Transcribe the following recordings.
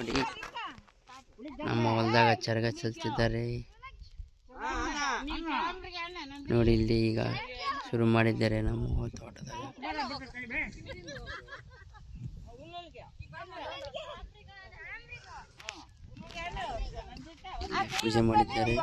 ನೋಡಿ ನಮ್ಮ ಹೊಲದಾಗ ಚರಗ ಚಲ್ತಿದ್ದಾರೆ ನೋಡಿ. ಇಲ್ಲಿ ಈಗ ಶುರು ಮಾಡಿದ್ದಾರೆ ನಮ್ಮ ತೋಟದಾಗ. ಪೂಜೆ ಮಾಡಿದ್ದಾರೆ.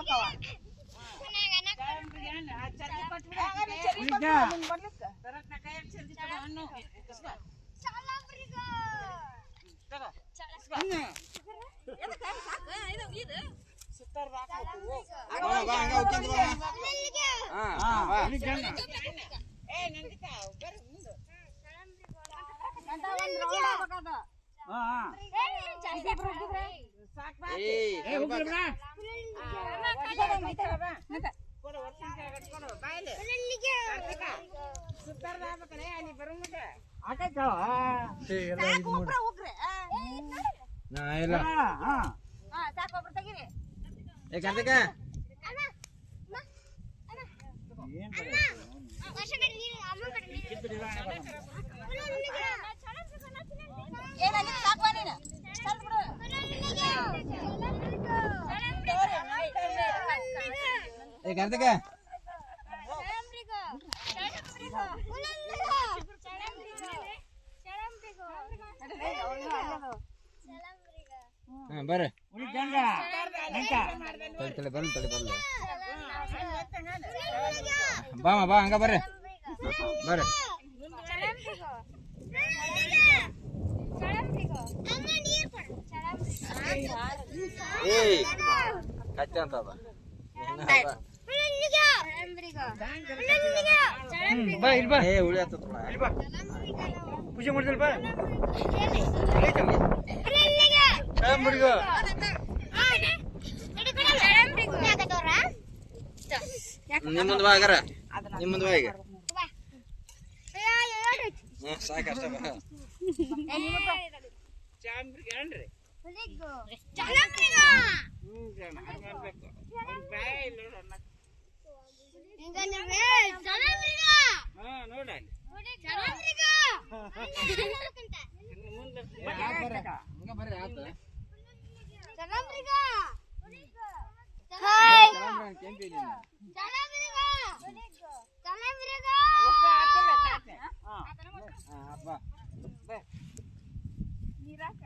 ಬರ್ರಿ ಬಾ ಹಂಗ ಬರ್ರಿ ಬರ್ರಿ. ಕಚ್ಚ ಅಂತ ಉಳಿ ಆತ ಪೂಜೆ ಮಾಡಿದಲ್ಪ ನಿಮ್ಮಂದ್ ಬಾ ಆಗಾರ ನಿಮ್ಮಂದ್ ಬಾ ಈಗ ಸಾಕಷ್ಟ ಬಾ. ನೀರಾಕ